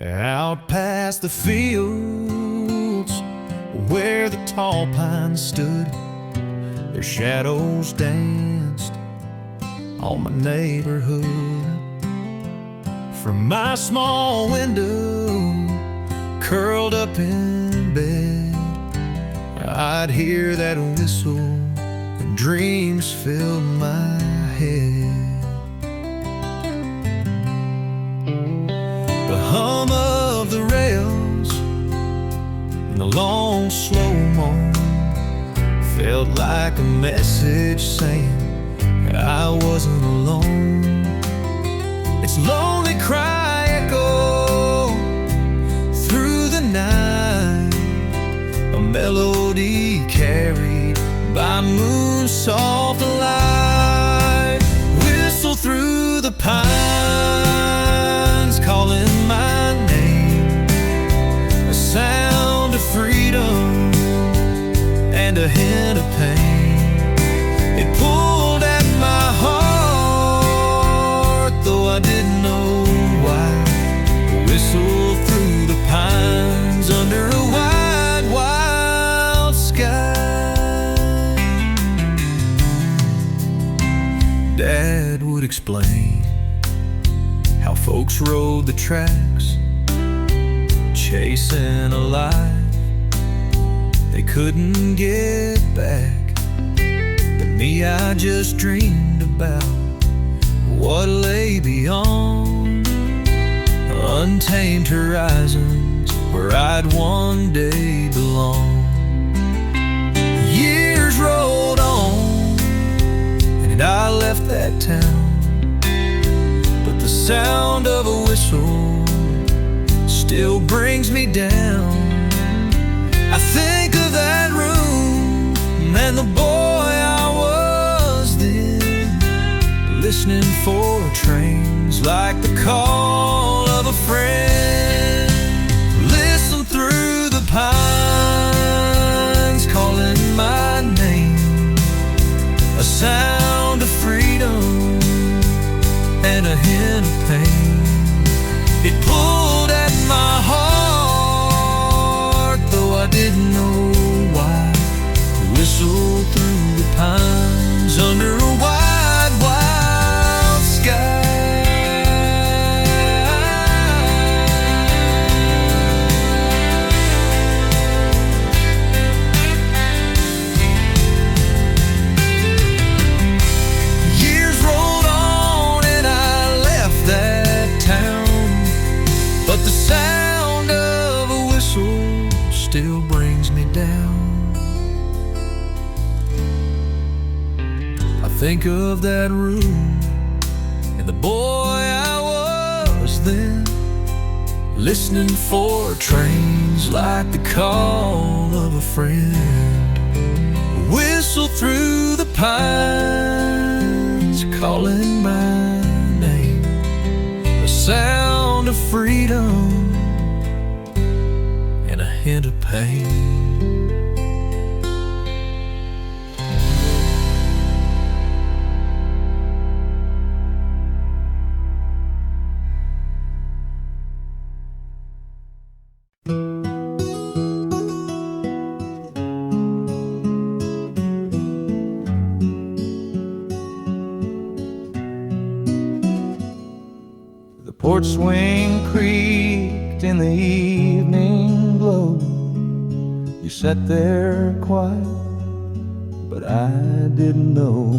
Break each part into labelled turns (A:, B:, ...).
A: Out past the fields where the tall pines stood, their shadows danced on my neighborhood. From my small window, curled up in bed, I'd hear that whistle and dreams filled my head. The hum of the rails and the long slow-mo felt like a message saying I wasn't alone. Its lonely cry echoed through the night, a melody carried by moon's soft light. Whistle through the pines, calling my name, a sound of freedom and a hint of pain. It pulled at my heart, though I didn't know why. Whistle through the pines under a wide, wild sky. Dad would explain how folks rode the tracks, chasing a life they couldn't get back. But me, I just dreamed about what lay beyond, untamed horizons where I'd one day belong. Years rolled on and I left that town, but the sound of a whistle still brings me down. I think of that room and the boy I was then, listening for trains like the call of a friend. Listen through the pines, calling my name, a sound of freedom and a hint of pain. It pulled at my heart, though I didn't know why. To whistle through the pines under a wide, wild sky. Years rolled on and I left that town, but the sound of a whistle still brings me down. I think of that room and the boy I was then, listening for trains like the call of a friend. Whistle through the pines, calling my name, a sound of freedom and a hint of pain. The porch swing creaked in the evening glow. You sat there quiet, but I didn't know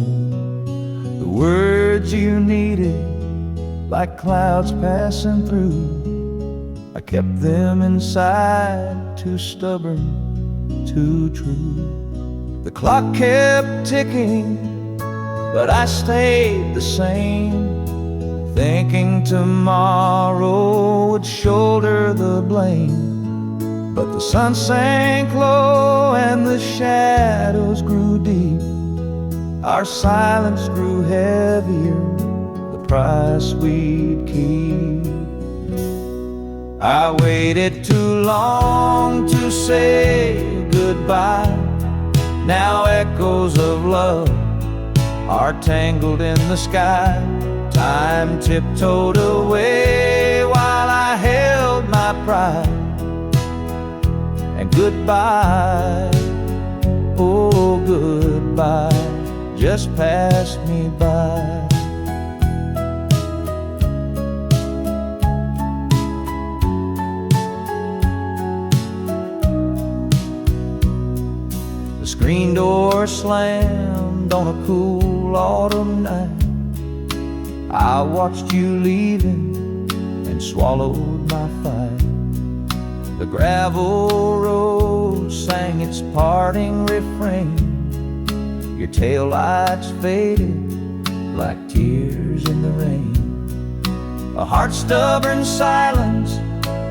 A: the words you needed, like clouds passing through. I kept them inside, too stubborn, too true. The clock kept ticking, but I stayed the same, thinking tomorrow would shoulder the blame. But the sun sank low and the shadows grew deep. Our silence grew heavier, the price we'd keep. I waited too long to say goodbye. Now echoes of love are tangled in the sky. Time tiptoed away while I held my
B: pride. And goodbye, oh goodbye, just pass me by. The screen door slammed on a cool autumn night. I watched you leaving and swallowed my fight. The gravel road sang its parting refrain. Your taillights faded like tears in the rain. A heart-stubborn silence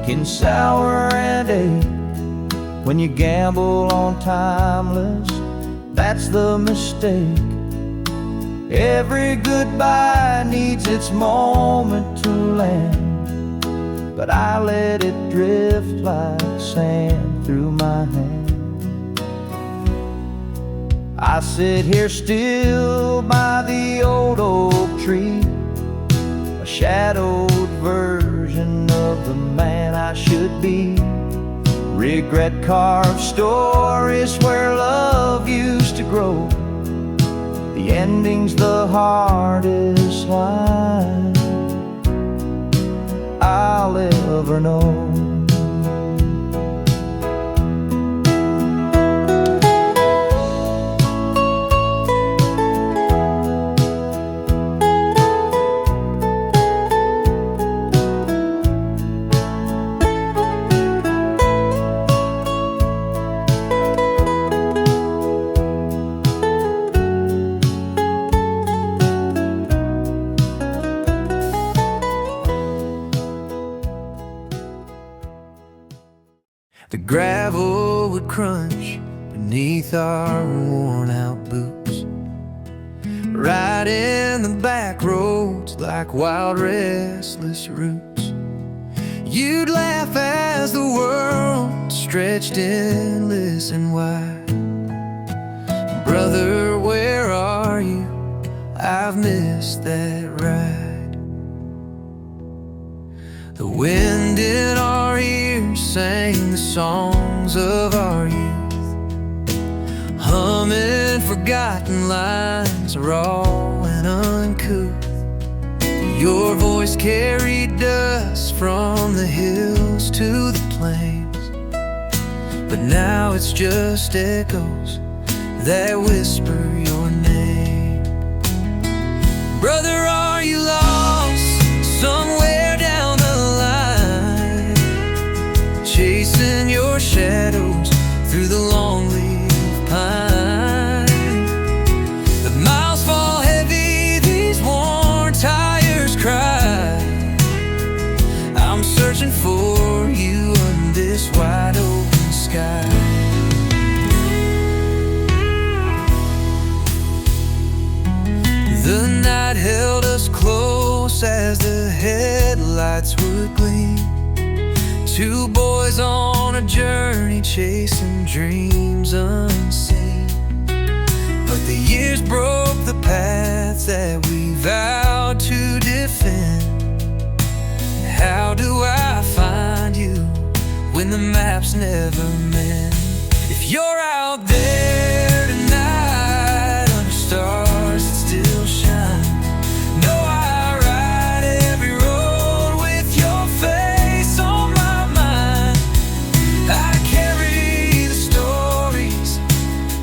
B: can sour and ache. When you gamble on timeless, that's the mistake. Every goodbye needs its moment to land, but I let it drift like sand through my hand. I sit here still by the old oak tree, a shadowed version of the man I should be. Regret carved stories where love used to grow. The ending's the hardest line I'll ever know.
A: The gravel would crunch beneath our worn-out boots, riding the back roads like wild, restless roots. You'd laugh as the world stretched endless and wide. Brother, where are you? I've missed that ride. The wind in our ears sang the songs of our youth, humming forgotten lines, raw and uncouth. Your voice carried dust from the hills to the plains, but now it's just echoes that whisper your name. Brother, are you lost somewhere down the line, chasing your shadows through the long leaf pine? The miles fall heavy, these worn tires cry. I'm searching for you under this wide open sky. The night held us close as the headlights would gleam. Two boys on a journey chasing dreams unseen. But the years broke the paths that we vowed to defend. How do I find you when the maps never mend? If you're out there tonight under stars that still shine, know I ride every road with your face on my mind. I carry the stories,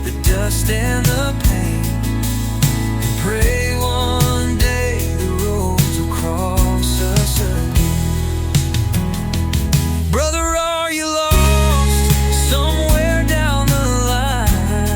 A: the dust and the pain, and pray one day the roads will cross us again. Brother, are you lost somewhere down the line,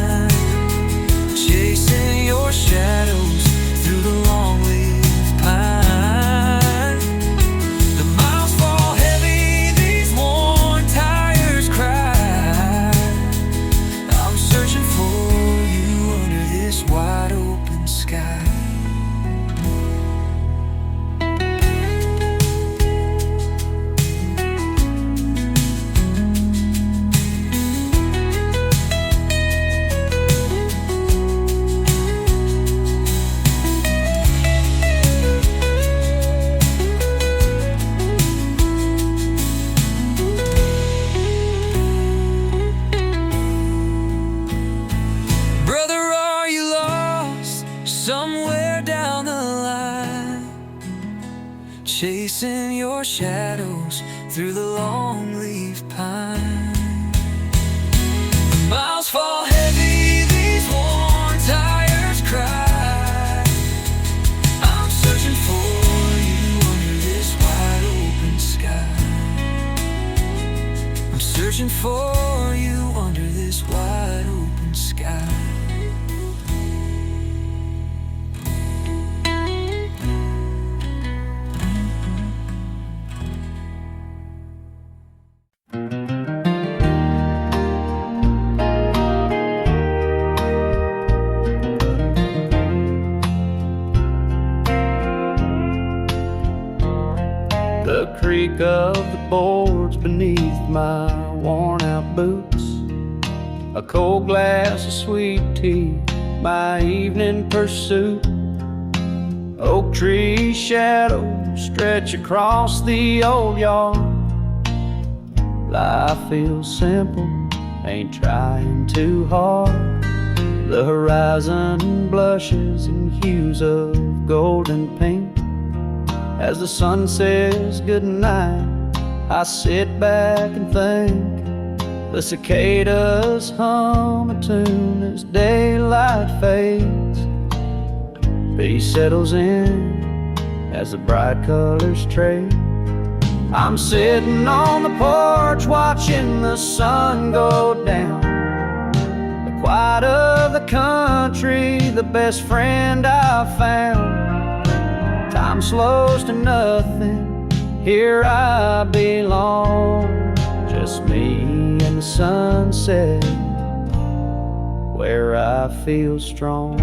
A: for shadows through the long leaf pine. The miles fall heavy, these worn tires cry. I'm searching for you under this wide open sky. I'm searching for you under this wide open sky.
B: The creak of the boards beneath my worn-out boots, a cold glass of sweet tea, my evening pursuit. Oak tree shadows stretch across the old yard. Life feels simple, ain't trying too hard. The horizon blushes in hues of gold and pink. As the sun says goodnight, I sit back and think. The cicadas hum a tune as daylight fades. Peace settles in as the bright colors trade. I'm sitting on the porch watching the sun go down. The quiet of the country, the best friend I've found. Time slows to nothing, here I belong. Just me and the sunset, where I feel strong.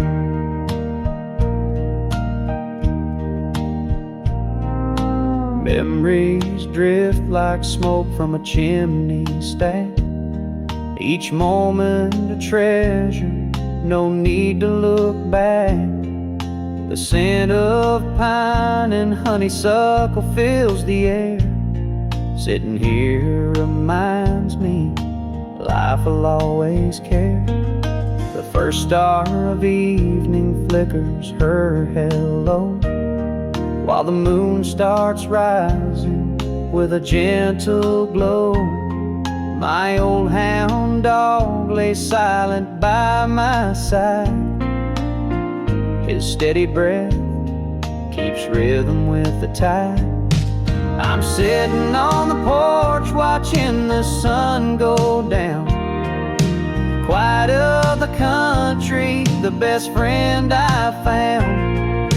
B: Memories drift like smoke from a chimney stack. Each moment a treasure, no need to look back. The scent of pine and honeysuckle fills the air. Sitting here reminds me life will always care. The first star of evening flickers her hello, while the moon starts rising with a gentle glow. My old hound dog lay silent by my side. His steady breath keeps rhythm with the tide. I'm sitting on the porch watching the sun go down. Quiet of the country, the best friend I found.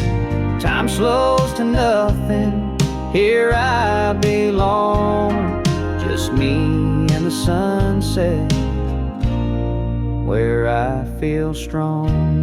B: Time slows to nothing, here I belong. Just me and the sunset, where I feel strong.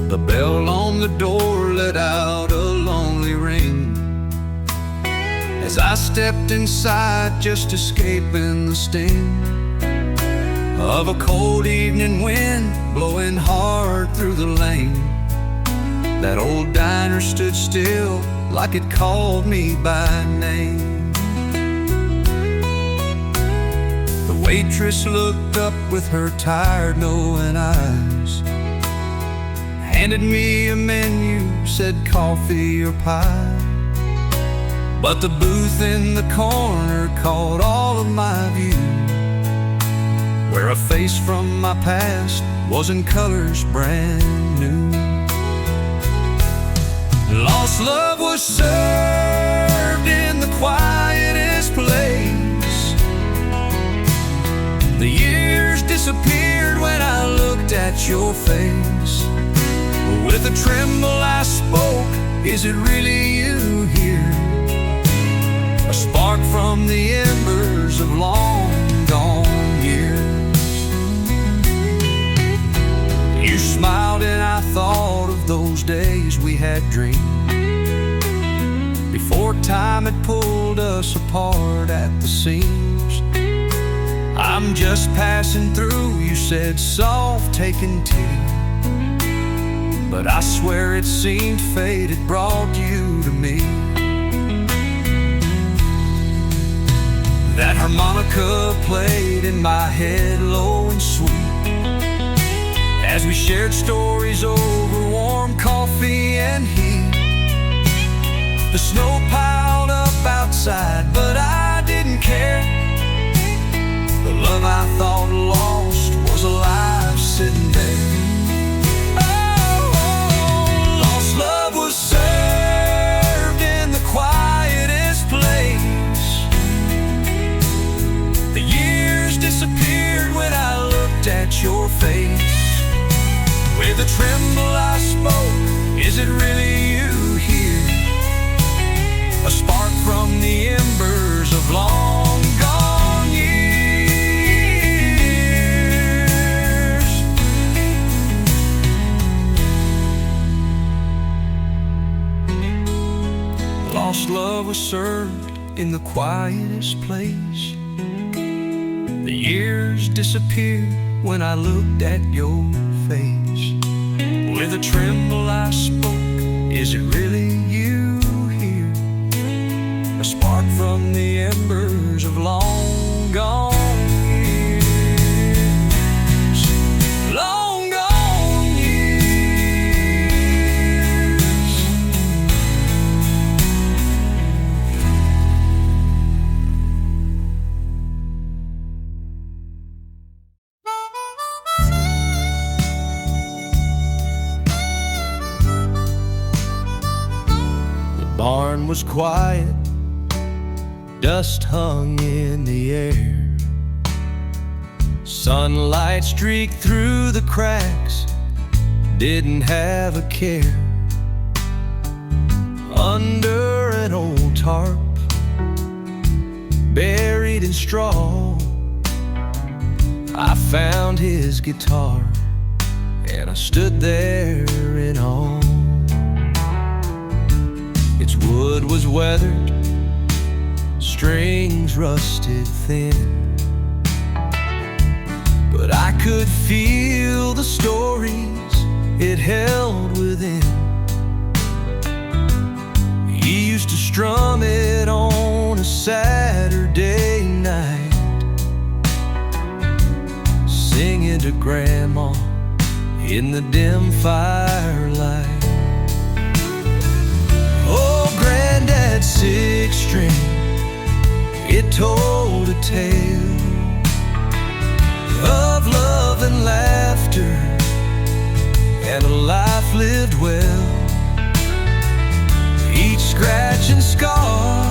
A: The bell on the door let out a lonely ring as I stepped inside, just escaping the sting of a cold evening wind blowing hard through the lane. That old diner stood still like it called me by name. The waitress looked up with her tired, knowing eyes, handed me a menu, said coffee or pie. But the booth in the corner caught all of my view, where a face from my past was in colors brand new. Lost love was served in the quietest place. The years disappeared when I looked at your face. With a tremble I spoke, is it really you here? A spark from the embers of long gone years. You smiled and I thought of those days we had dreamed, before time had pulled us apart at the seams. I'm just passing through, you said, soft taking tea. but I swear it seemed fate had brought you to me. That harmonica played in my head low and sweet, as we shared stories over warm coffee and heat. The snow piled up outside, but I didn't care. The love I thought lost was alive sitting there. Oh, lost love was served in the quietest place. The years disappeared when I looked at your face. With a tremble I spoke, is it really you here? A spark from the embers of long gone years. Lost love was served in the quietest place. The years disappeared when I looked at your face. With a tremble I spoke, is it really you here? A spark from the embers of long gone years. Long gone years. The barn was quiet, dust hung in the air. Sunlight streaked through the cracks, didn't have a care. Under an old tarp, buried in straw, I found his guitar, and I stood there in awe. Its wood was weathered, strings rusted thin, but I could feel the stories it held within. He used to strum it on a Saturday night, singing to Grandma in the dim firelight. Oh, Granddad's six string, it told a tale of love and laughter and a life lived well. Each scratch and scar,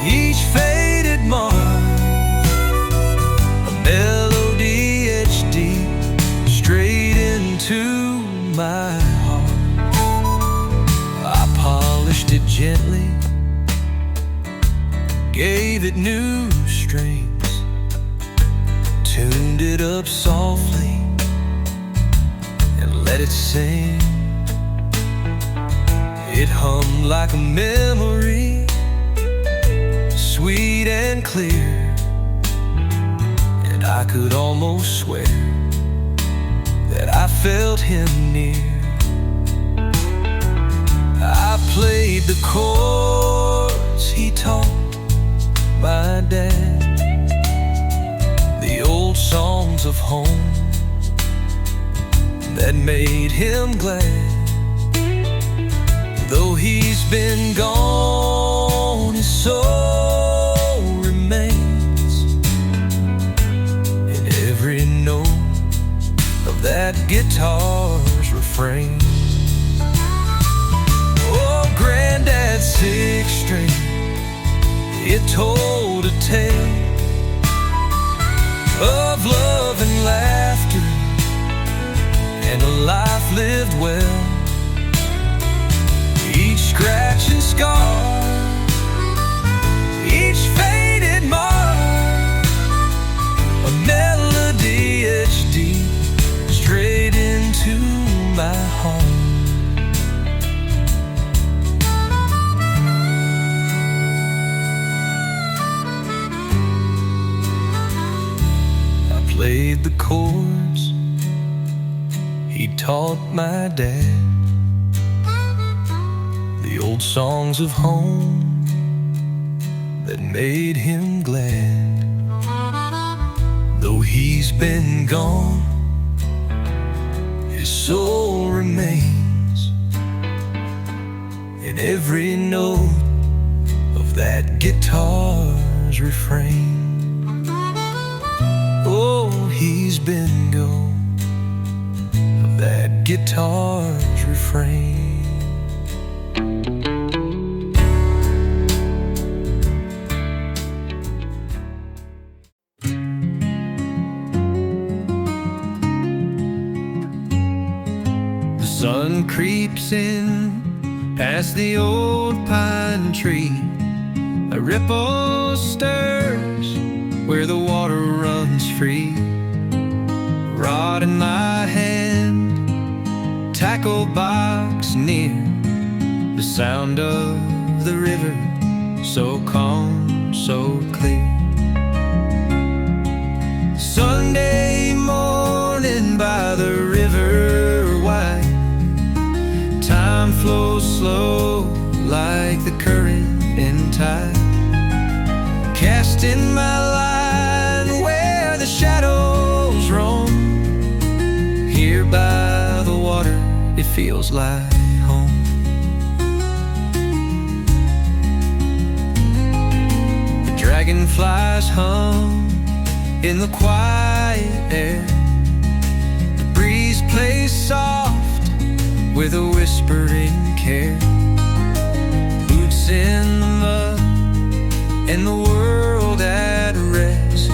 A: each faded mark, a melody etched deep straight into my heart. I polished it gently, gave it new strings, tuned it up softly, and let it sing. It hummed like a memory, sweet and clear, and I could almost swear that I felt him near. I played the chords he taught my dad, the old songs of home that made him glad. Though he's been gone, his soul remains in every note of that guitar's refrain. Oh, Granddad's six string, it told a tale of love and laughter and a life lived well. Each scratch and scar, each faded mark, a melody etched deep straight into my heart. I played the chords he taught my dad the old songs of home that made him glad. Though he's been gone, his soul remains in every note of that guitar's refrain. Oh, he's been gone, of that guitar's refrain. Sun creeps in past the old pine tree. A ripple stirs where the water runs free. Rod in my hand, tackle box near. The sound of the river, so calm, so clear. Sunday morning by the river wide, time flows slow like the current in tide. Casting my line where the shadows roam. Here by the water, it feels like home. The dragonflies hum in the quiet air. The breeze plays soft with a whispering care. Boots in the mud and the world at rest.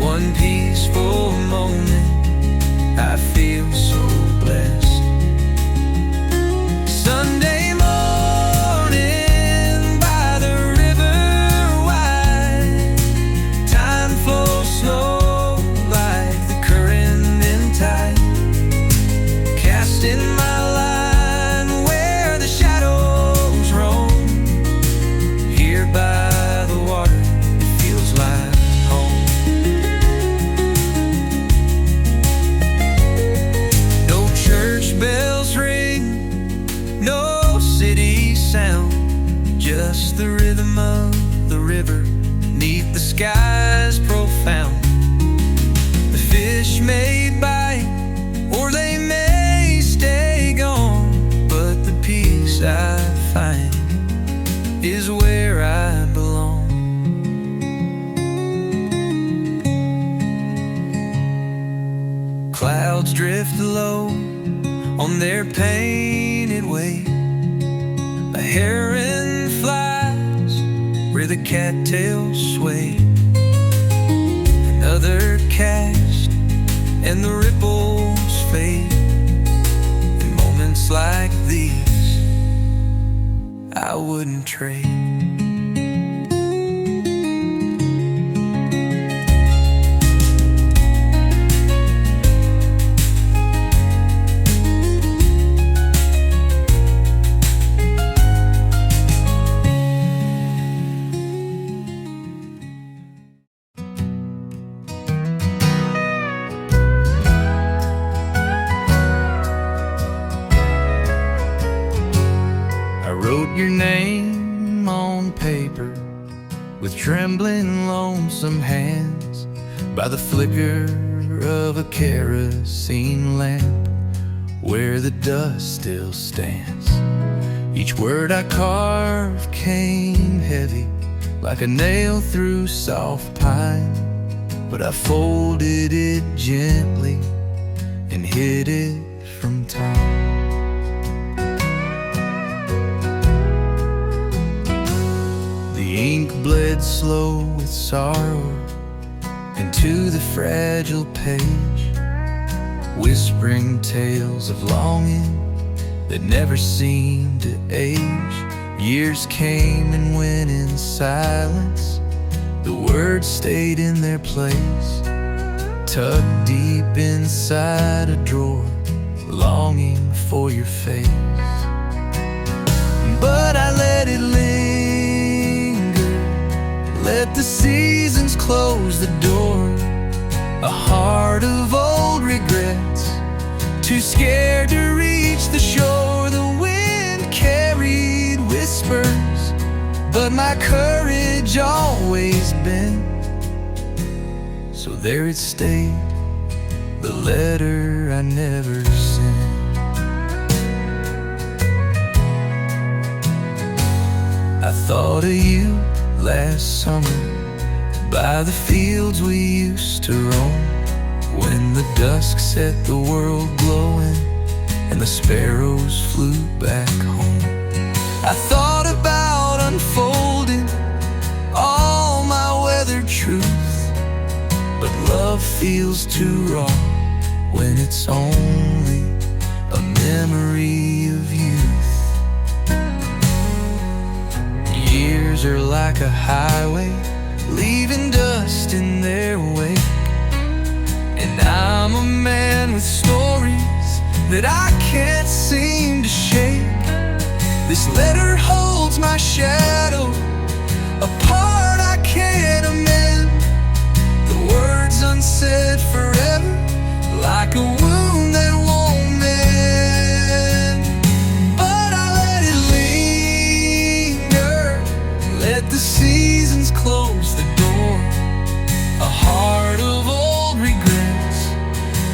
A: One peaceful moment, I feel so blessed. Sunday morning by the river wide, time flows slow like the current in tide. Casting my line where the shadows roam. Here by the water, it feels like home. No church bells ring, no city sound, just the rhythm of the river beneath the skies profound. The fish may bite or they may stay gone, but the peace I find is where I belong. Clouds drift low on their painted way. A heron flies where the cattails sway. Another cast and the ripples fade. In moments like these, I wouldn't trade. Wrote your name on paper with trembling, lonesome hands by the flicker of a kerosene lamp where the dust still stands. Each word I carved came heavy like a nail through soft pine, but I folded it gently and hid it from time. The ink bled slow with sorrow into the fragile page, whispering tales of longing that never seemed to age. Years came and went in silence. The words stayed in their place, tucked deep inside a drawer, longing for your face. But I let it linger, let the seasons close the door. A heart of old regrets too scared to reach the shore. The wind carried whispers, but my courage always bent. So there it stayed, the letter I never sent. I thought of you last summer by the fields we used to roam, when the dusk set the world glowing and the sparrows flew back home. I thought about unfolding all my weathered truth, but love feels too raw when it's only a memory of youth. Years are like a highway, leaving dust in their wake, and I'm a man with stories that I can't seem to shake. This letter holds my shadow, a part I can't amend. The words unsaid forever, like a wound that won't mend. But I let it linger, let the seasons close the door. A heart of old regrets,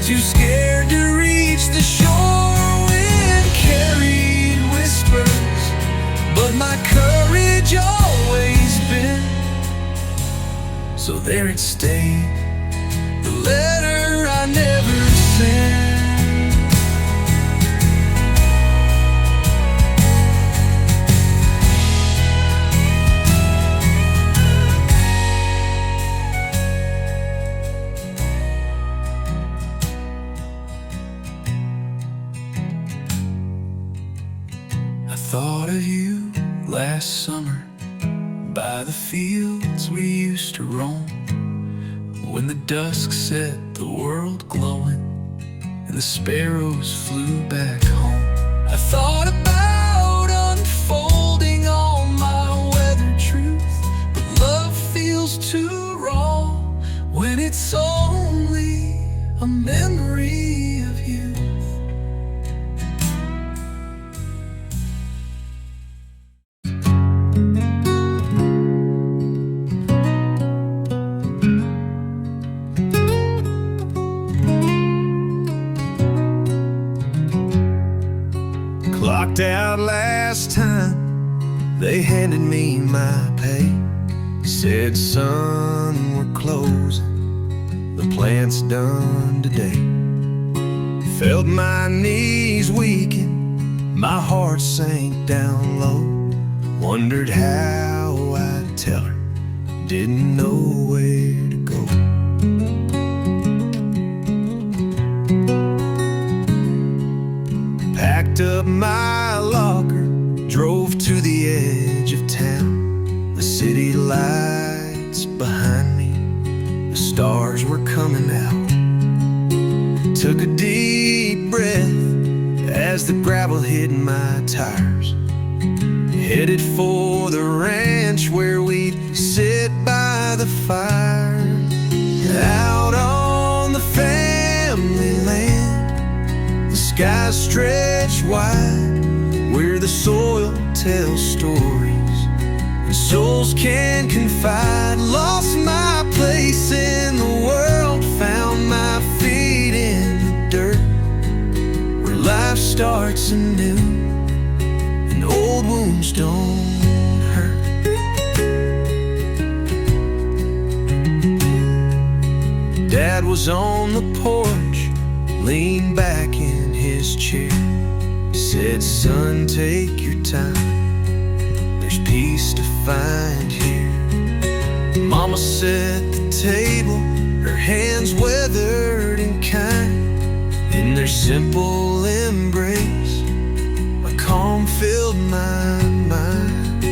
A: too scared to reach the shore. Wind carried whispers, but my courage always bent. So there it stayed, the letter I never sent. I thought of you last summer by the fields we used to roam, when the dusk set the world glowing and the sparrows flew back home. I thought about unfolding all my weathered truth, but love feels too raw when it's only a memory of you.
C: Clocked out last time, they handed me my pay. Said, son, we're closing, the plant's done today. Felt my knees weaken, my heart sank down low. Wondered how I'd tell her, didn't know where to go. Packed up my locker, drove to the edge of town. The city lights behind me, the stars were coming out. Took a deep breath as the gravel hit my tires. Headed for the ranch where we'd sit by the fire. Out on the family land, the skies stretch wide, where the soil tells stories and souls can confide. Lost my place in the world, found my feet in the dirt, where life starts anew and old wounds don't hurt. Dad was on the porch, leaned back in his chair. Said, son, take your time, there's peace to find here. Mama set the table, her hands weathered and kind. In their simple embrace, a calm filled my mind.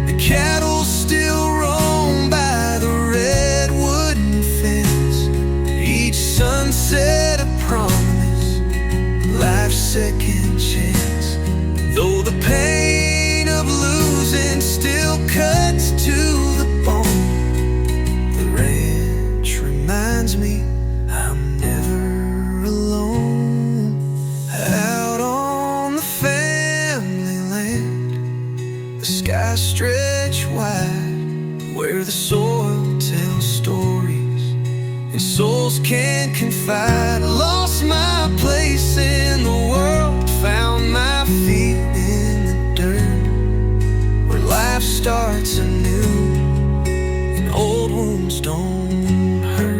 C: The cattle still roam by the red wooden fence, each sunset a promise, life's second chance. Though the pain of losing still cuts to the bone, the ranch reminds me I'm never alone. the soil tells stories, and souls can confide. I lost my place in the world, found my feet in the dirt, where life starts anew and old wounds don't hurt.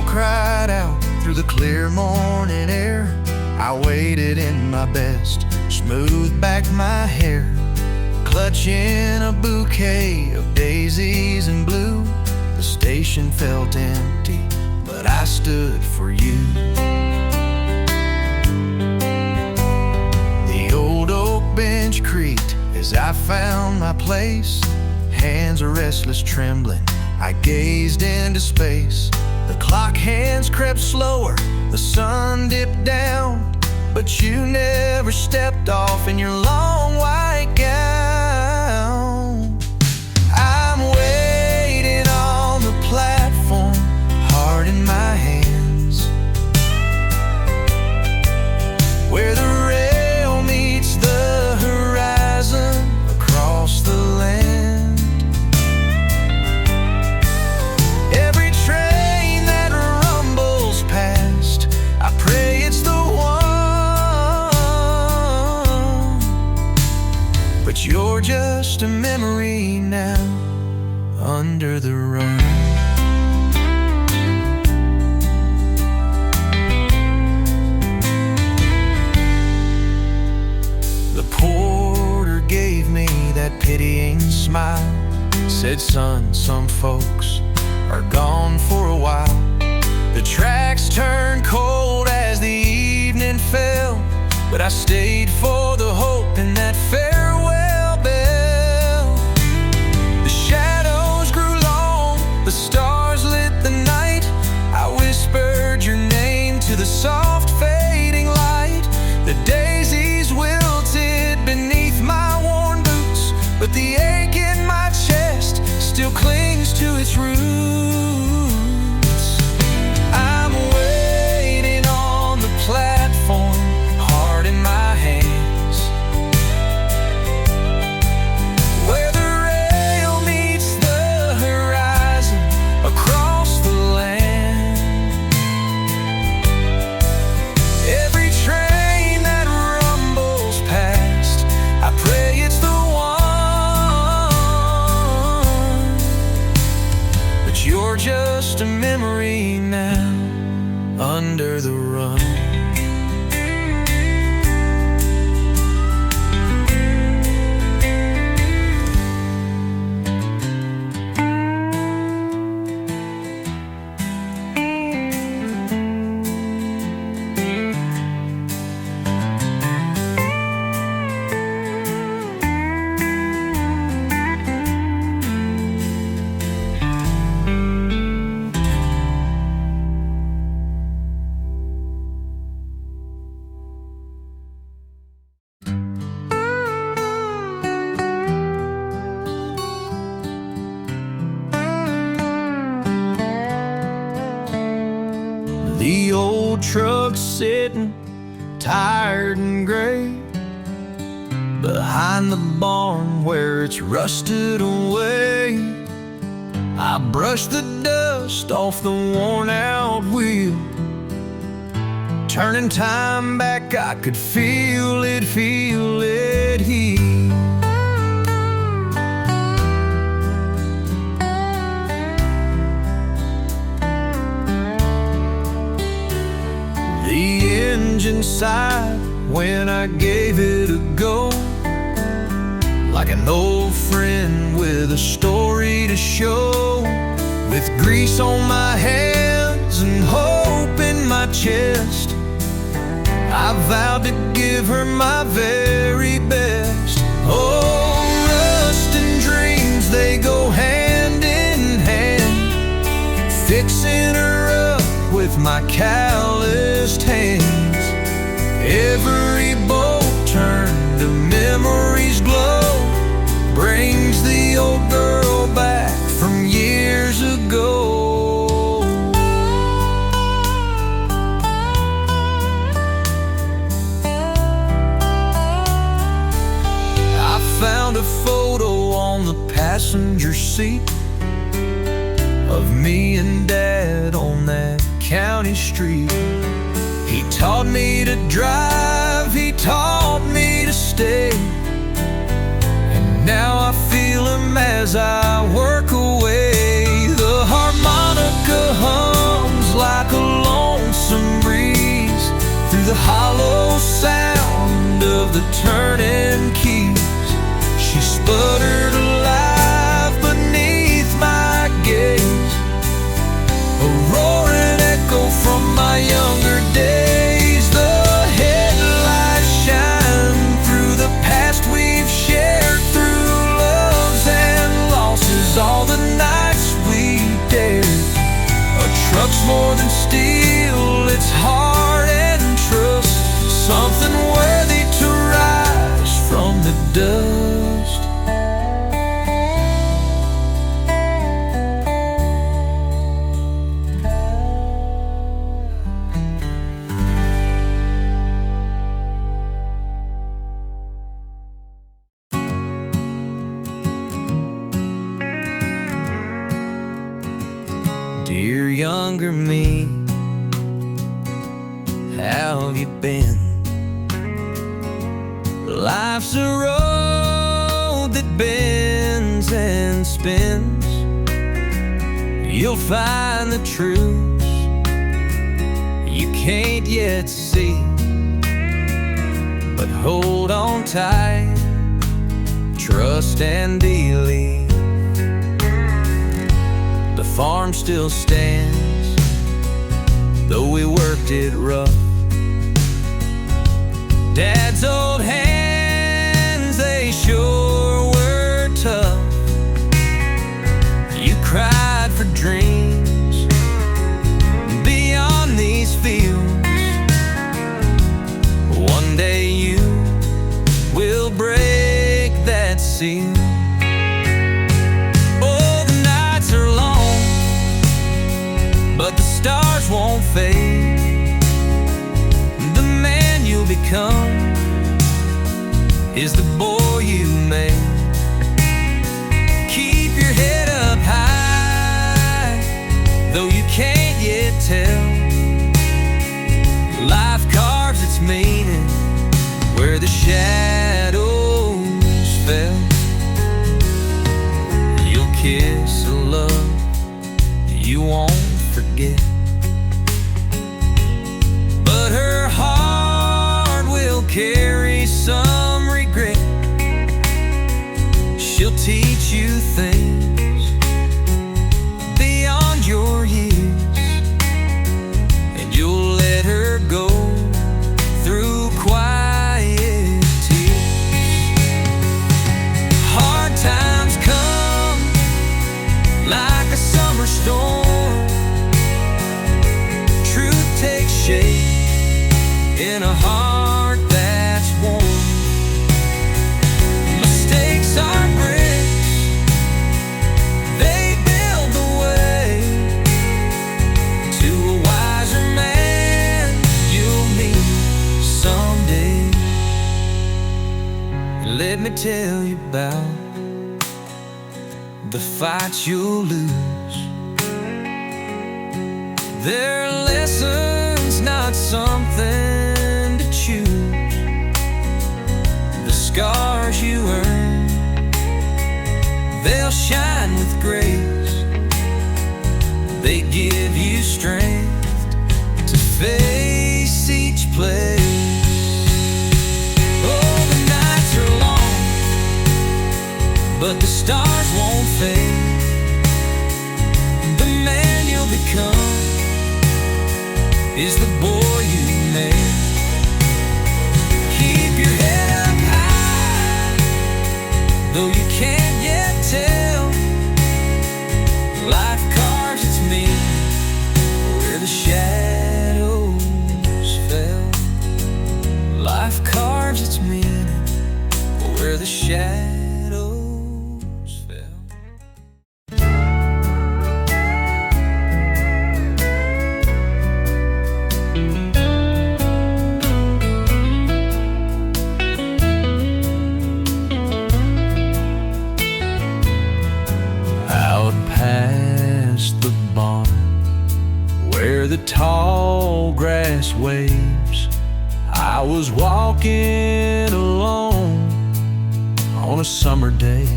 C: Cried out through the clear morning air. I waited in my best, smoothed back my hair, clutching a bouquet of daisies and blue. The station felt empty, but I stood for you. The old oak bench creaked as I found my place, hands are restless trembling, I gazed into space. The clock hands crept slower, the sun dipped down, but you never stepped off in your long white gown. I'm waiting on the platform, heart in my hands, where the rail meets the horizon across the land. I pray it's the one, but you're just a memory now, under the run. The porter gave me that pitying smile, said, son, some folks are gone for a while. The tracks turned cold as the evening fell, but I stayed for the hope in that farewell bell. The shadows grew long, the stars lit the night. I whispered your name to the soft fading light. The daisies wilted beneath my worn boots, but the ache in my chest still clings to its roots. Platform, heart in my hands, where the rail meets the horizon across the land. Every train that rumbles past, I pray it's the one, but you're just a memory now, under the run. The old truck's sitting, tired and gray, behind the barn where it's rusted away. I brushed the dust off the worn-out wheel, turning time back, I could feel it heal. The engine sighed when I gave it a go, like an old friend with a story to show. With grease on my hands and hope in my chest, I vowed to give her my very best. Oh, rust and dreams, they go hand in hand. Fixing her up
A: calloused hands. Every bolt turned to memories glow, brings the old girl back from years ago. I found a photo on the passenger seat of me and Dad on that county street. He taught me to drive, he taught me to stay, and now I feel him as I work away. The harmonica hums like a lonesome breeze through the hollow sound of the turning keys. She sputtered alive beneath my gaze, a roaring echo from my younger days. The headlights shine through the past we've shared, through loves and losses, all the nights we dared. A truck's more than steel, it's heart and trust, something worthy to rise from the dust. Dear younger me, how have you been? Life's a road that bends and spins. You'll find the truths you can't yet see, but hold on tight, trust and believe. The farm still stands, though we worked it rough. Dad's old hands, they sure were tough. You cried for dreams beyond these fields. One day you will break that seal. But the stars won't fade. The man you'll become is the boy you made. Keep your head up high, though you can't yet tell. Life carves its meaning where the shadows fell. You'll kiss a love you won't forget, but her heart will carry some regret. She'll teach you things beyond your years, and you'll let her go through quiet tears. Hard times come like a summer storm, take shape in a heart that's warm. Mistakes are bricks, they build the way to a wiser man you'll meet someday. Let me tell you about the fights you'll lose. They're lessons, not something to choose. The scars you earn, they'll shine with grace. They give you strength to face each place. Oh, the nights are long, but the stars won't fade. The man you'll become is the boy you made. Keep your head up high, though you can't yet tell. Life carves its meaning where the shadows the shadows fell. Out past the barn, where the tall grass waves, I was walking alone on a summer day.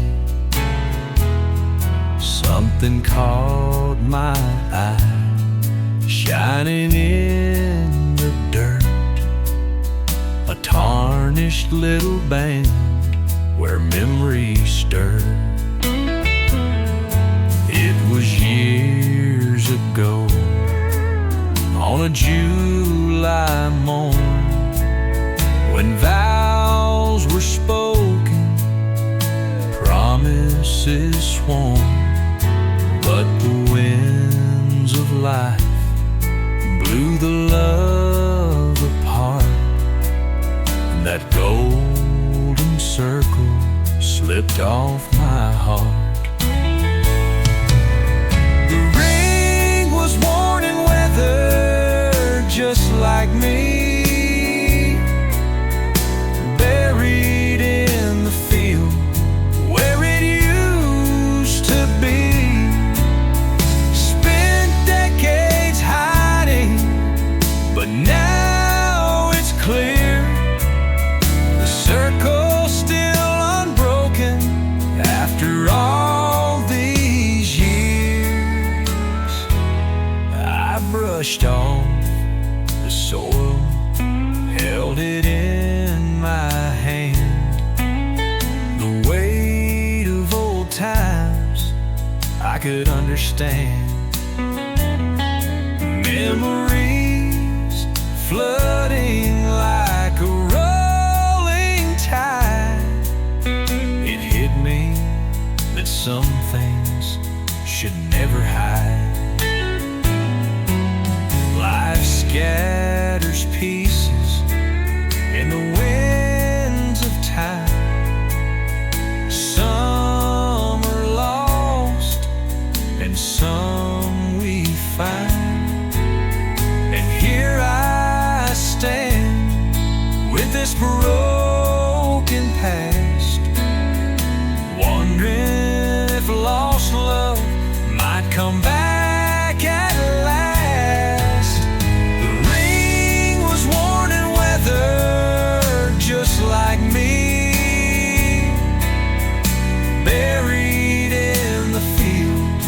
A: Something caught my eye, shining in the dirt, a tarnished little band where memories stir. It was years ago, on a July morn, when vows were spoken, promises sworn, but the winds of life blew the love apart, and that golden circle slipped off my heart. The ring was worn and weathered, just like me, buried in the field where it used to be. Spent decades hiding, but now it's clear. The circle's still unbroken after all these years. I brushed off the soil, held it in my hand. The weight of old times I could understand. Memories flooding like a rolling tide. It hit me that some things should never hide. Life scatters pieces in the winds of time. Some are lost and some we find. And here I stand with this broken past, wondering if lost love might come back at last. The ring was worn and weathered, just like me, buried in the field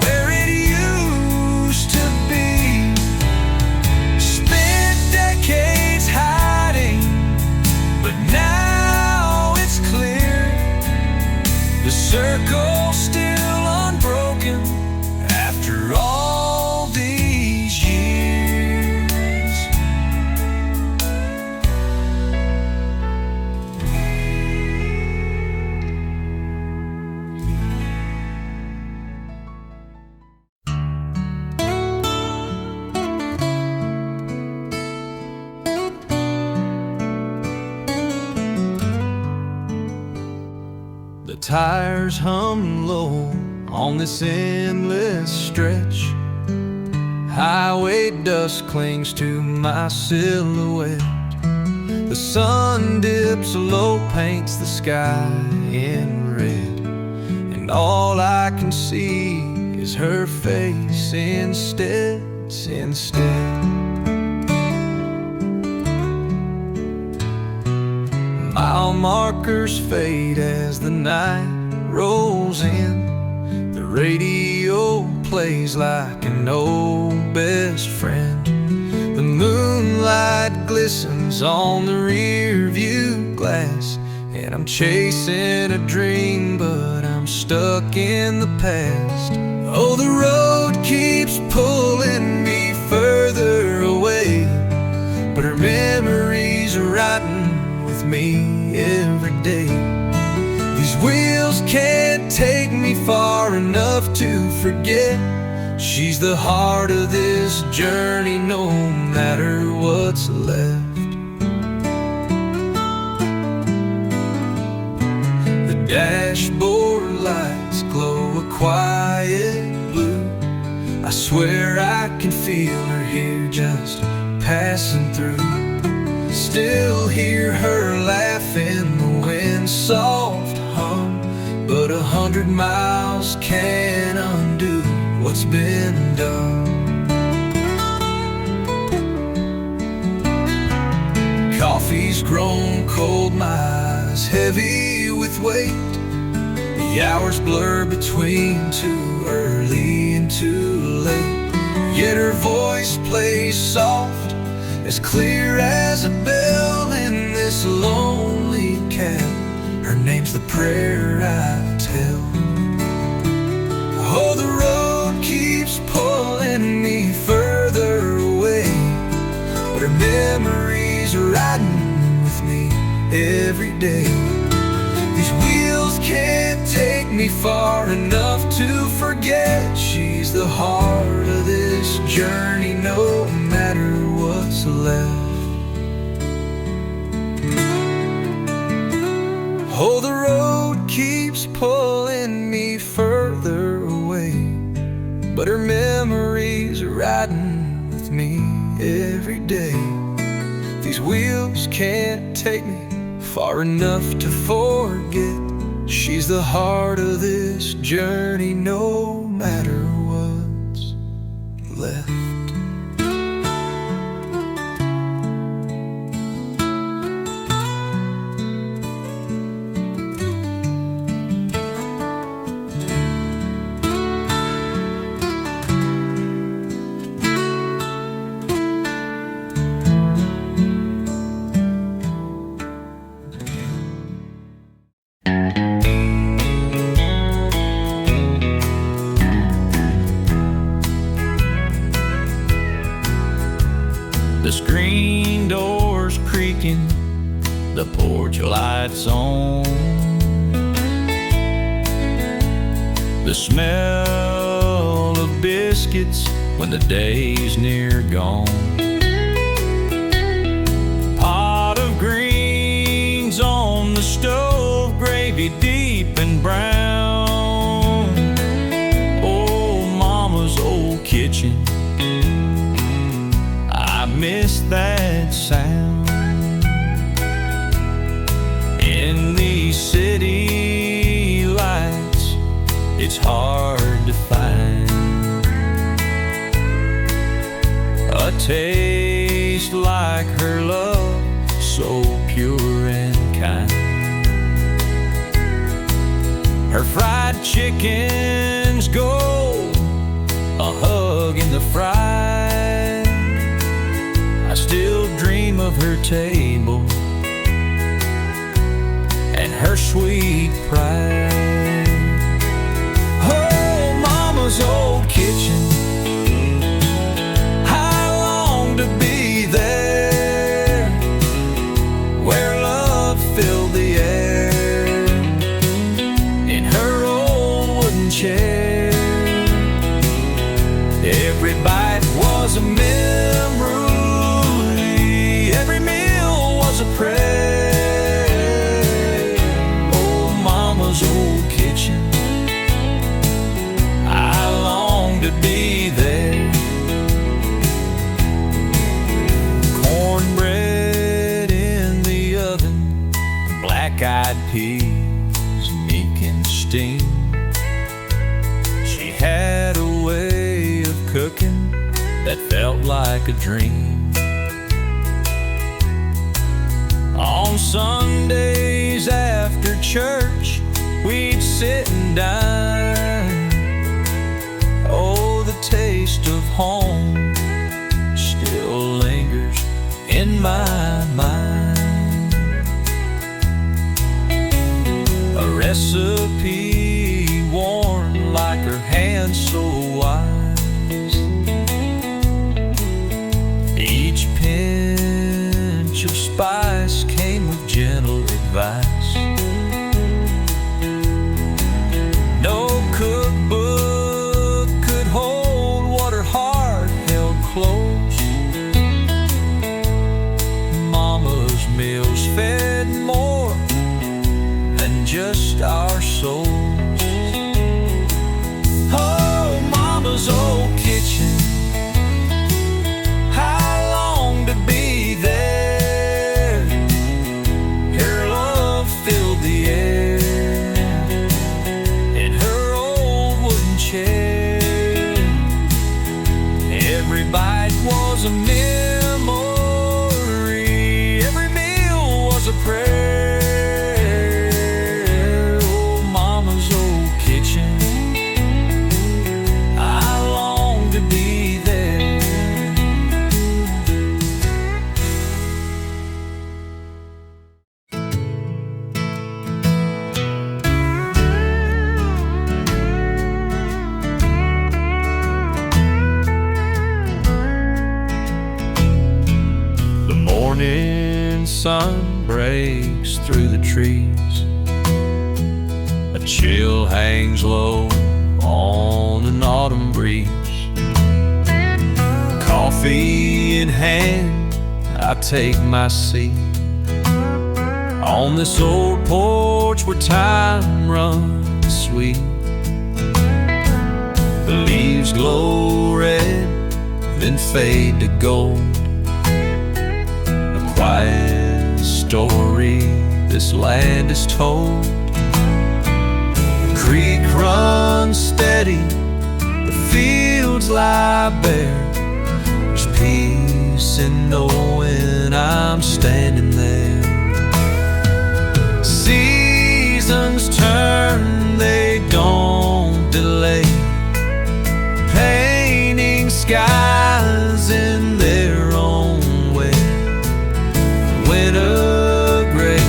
A: where it used to be. Spent decades hiding, but now it's clear. The circle's still unbroken after all these years. The tires hum low on this endless stretch. Highway dust clings to my silhouette. The sun dips low, paints the sky in red, and all I can see is her face instead. Mile markers fade as the night rolls in. The radio plays like an old best friend. The moonlight glistens on the rear view glass, and I'm chasing a dream, but I'm stuck in the past. Oh, the road keeps pulling me further away, but her memories are riding with me every day. These wheels can't take me far enough to forget. She's the heart of this journey, no matter what's left.
C: Dashboard lights glow a quiet blue. I swear I can feel her here just passing through. Still hear her laugh in the wind's soft hum, but 100 miles can't undo what's been done. Coffee's grown cold, my eyes heavy with weight. The hours blur between too early and too late. Yet her voice plays soft, as clear as a bell in this lonely cab. Her name's the prayer I tell. Oh, the road keeps pulling me further away, but her memories are riding with me every day. These wheels can't take me far enough to forget. She's the heart of this journey, no matter what's left. Oh, the road keeps pulling me further away, but her memories are riding with me every day. These wheels can't take me far enough to forget. She's the heart of this journey, no matter what's left.
A: The screen doors creaking, the porch lights on, the smell of biscuits when the day's near gone, pot of greens on the stove, gravy deep and brown. Oh, mama's old kitchen, miss that sound. In these city lights, it's hard to find a taste like her love, so pure and kind. Her fried chicken's gold, a hug in the fry. I still dream of her table and her sweet pride. Oh, mama's old kitchen, I long to be there, where love filled the air, in her old wooden chair. Every bite was a memory, every meal was a prayer. Oh, mama's old kitchen, I long to be there. Cornbread in the oven, black-eyed peas, meek and steam. She had a way of cooking that felt like a dream. On Sundays after church, we'd sit and dine. Oh, the taste of home still lingers in my mind. A recipe worn like her hand so wise. Each pinch of spice came with gentle advice. No cookbook could hold what her heart held close. Mama's sun breaks through the trees. A chill hangs low on an autumn breeze. Coffee in hand, I take my seat on this old porch where time runs sweet. The leaves glow red, then fade to gold. A quiet story this land is told. The creek runs steady, the fields lie bare. There's peace in knowing I'm standing there. Seasons turn, they don't delay, painting skies in their own way. Winter gray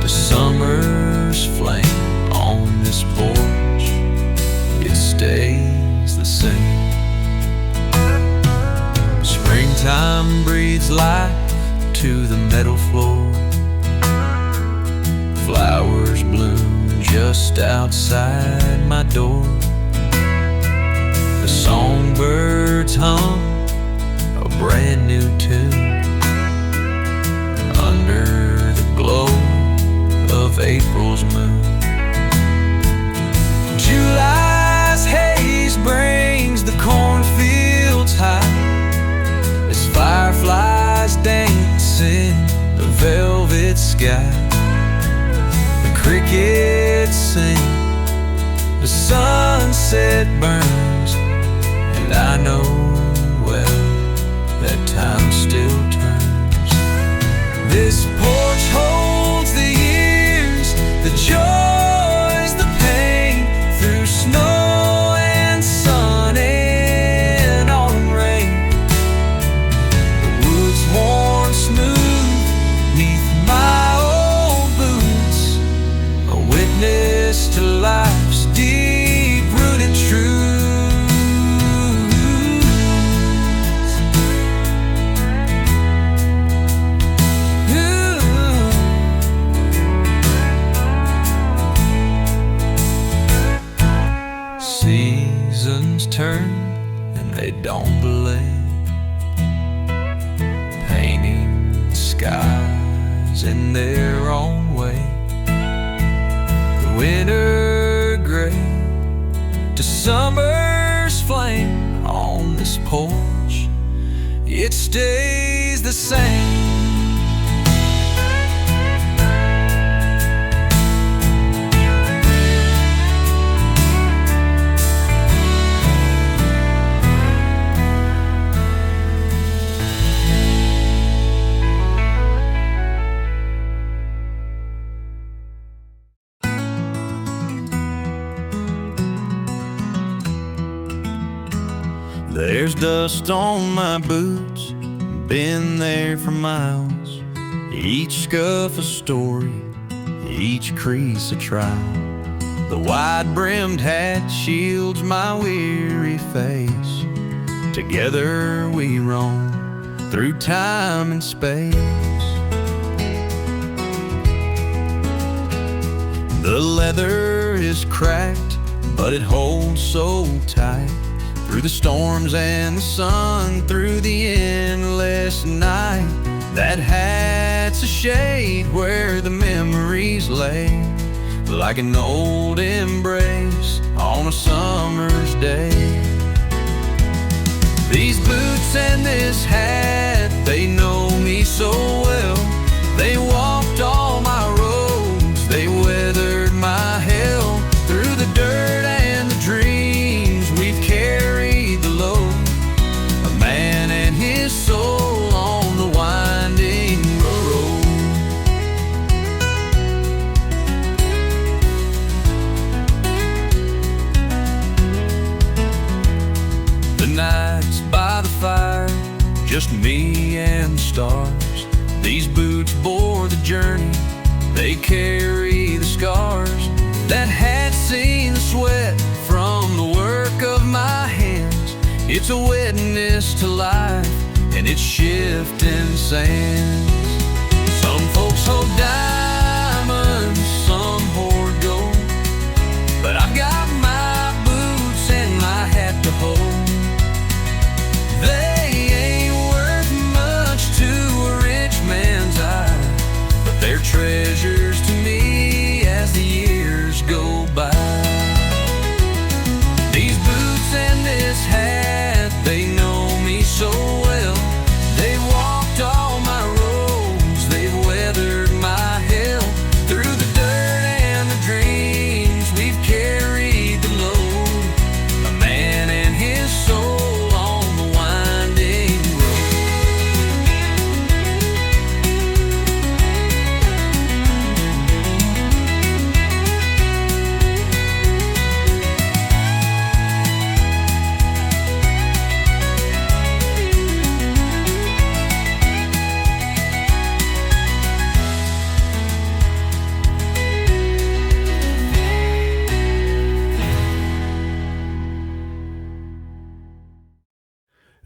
A: to summer's flame. On this porch, it stays the same. Springtime breathes life to the meadow floor. Flowers bloom just outside my door. The songbirds hum a brand new tune under the glow of April's moon. July's haze brings the cornfields high as fireflies dance in the velvet sky. The crickets sing, the sunset burns, and I know well that time still turns. This porch holds the years, the joys, the pain, through snow and sun and autumn rain. The woods worn smooth neath my old boots, a witness to life's deep-rooted truth. Seasons turn and they don't delay, painting skies in their own way. The winter gray to summer's flame. On this porch, it stays the same. There's dust on my boots, been there for miles. Each scuff a story, each crease a trial. The wide-brimmed hat shields my weary face. Together we roam through time and space. The leather is cracked, but it holds so tight. Through the storms and the sun, through the endless night. That hat's a shade where the memories lay, like an old embrace on a summer's day. These boots and this hat, they know me so well. They walked all my roads, they weathered my hell. Through the dirt and the dreams, we've carried the load. A man and his soul on the winding road. The nights by the fire, just me and the stars. These boots bore the journey, they carry the scars. That hat's seen the sweat from the work of my hands. It's a witness to life and its shifting sands. hold diamonds, some hoard gold, but I've got my boots and my hat to hold. They ain't worth much to a rich man's eye, but they're treasures to me as the years go by. These boots and this hat, they know me so well. They've walked all my roads, they've weathered my hell. Through the dirt and the dreams, we've carried the load. A man and his soul on the winding road.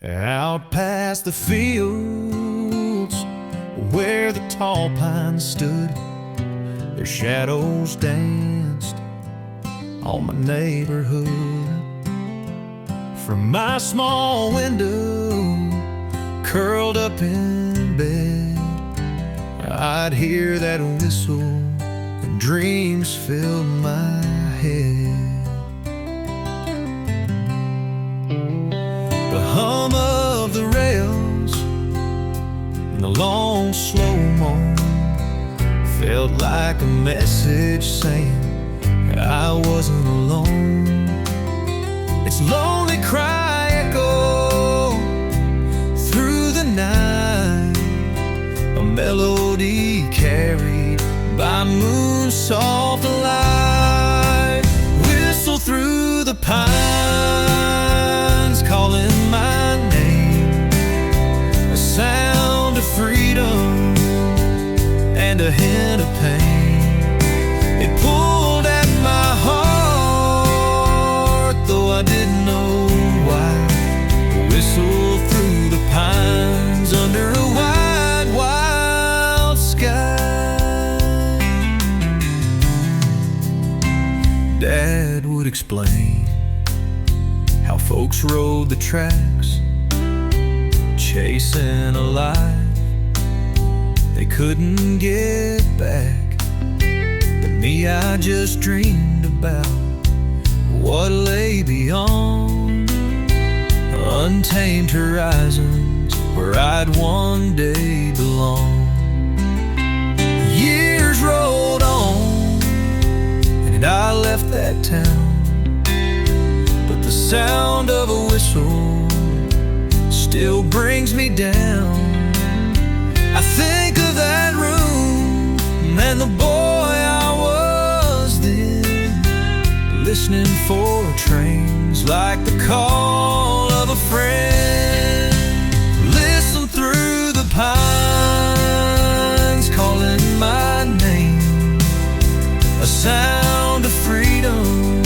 C: Out past the fields where the tall pines stood, their shadows danced on my neighborhood. From my small window, curled up in bed, I'd hear that whistle and dreams filled my head. The hum of the rails and the long slow-mo felt like a message saying I wasn't alone. Its lonely cry echoed through the night, a melody carried by moon's soft light. Whistle through the pines, calling my name, a sound of freedom and a hint of pain. It pulled at my heart, though I didn't know why. Whistle through the pines under a wide, wild sky. Dad would explain how folks rode the tracks, chasing a life they couldn't get back. But me, I just dreamed about what lay beyond, untamed horizons where I'd one day belong. Years rolled on and I left that town, but the sound of a whistle still brings me down. I think of that room and the boy I was then, listening for trains like the call of a friend. Listen through the pines, calling my name, a sound of freedom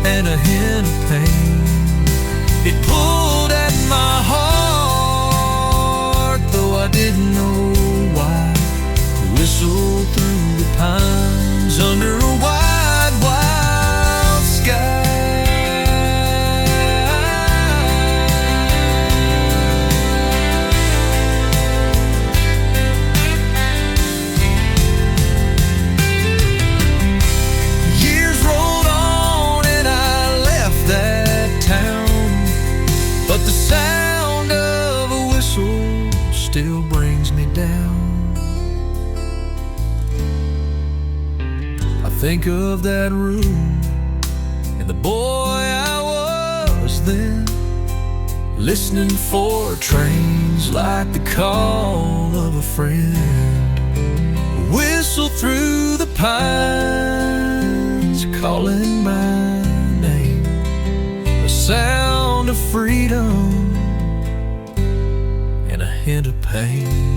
C: and a hint of pain. It pulled at my heart, though I didn't know why. Whistle through the pines under a wide, wild sky. Years rolled on and I left that town, but the sound of a whistle still brings me down. I think of that room and the boy I was then, listening for trains like the call of a friend. Whistle through the pines, calling my name, the sound of freedom and a hint of pain.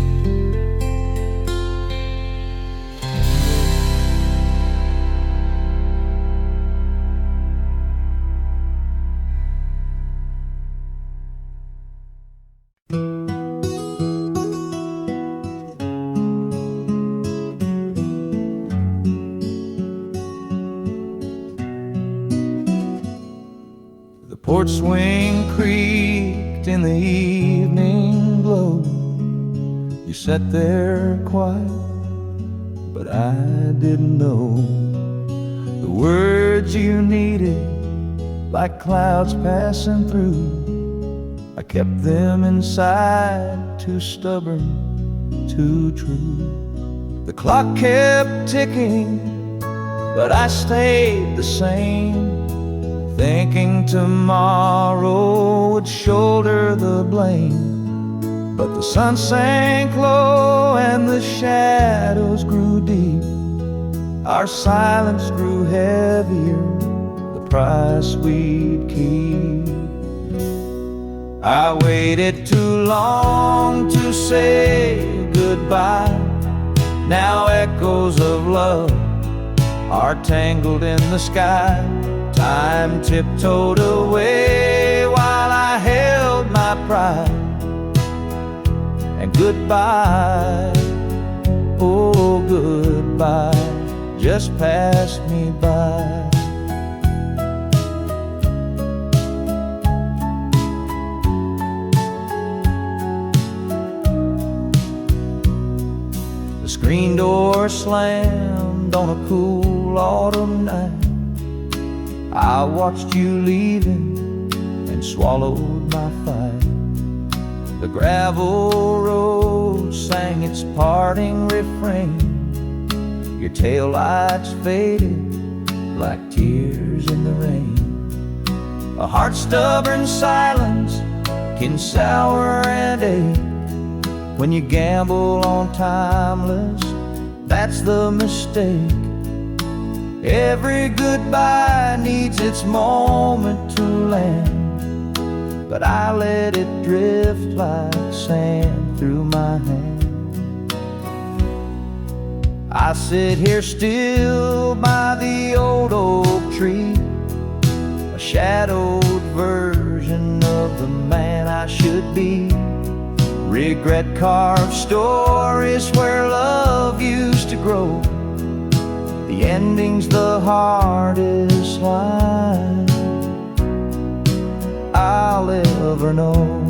B: Porch swing creaked in the evening glow. You sat there quiet, but I didn't know the words you needed, like clouds passing through. I kept them inside, too stubborn, too true. The clock kept ticking, but I stayed the same, thinking tomorrow would shoulder the blame. But the sun sank low and the shadows grew deep. Our silence grew heavier, the price we'd keep. I waited too long to say goodbye. Now echoes of love are tangled in the sky. Time tiptoed away while I held my pride. And goodbye, oh goodbye, just passed me by. The screen door slammed on a cool autumn night. I watched you leaving and swallowed my fight. The gravel road sang its parting refrain. Your taillights faded like tears in the rain. A heart-stubborn silence can sour and ache. When you gamble on timeless, that's the mistake. Every goodbye needs its moment to land, but I let it drift like sand through my hand. I sit here still by the old oak tree, a shadowed version of the man I should be. Regret carved stories where love used to grow. The ending's the hardest line I'll ever know.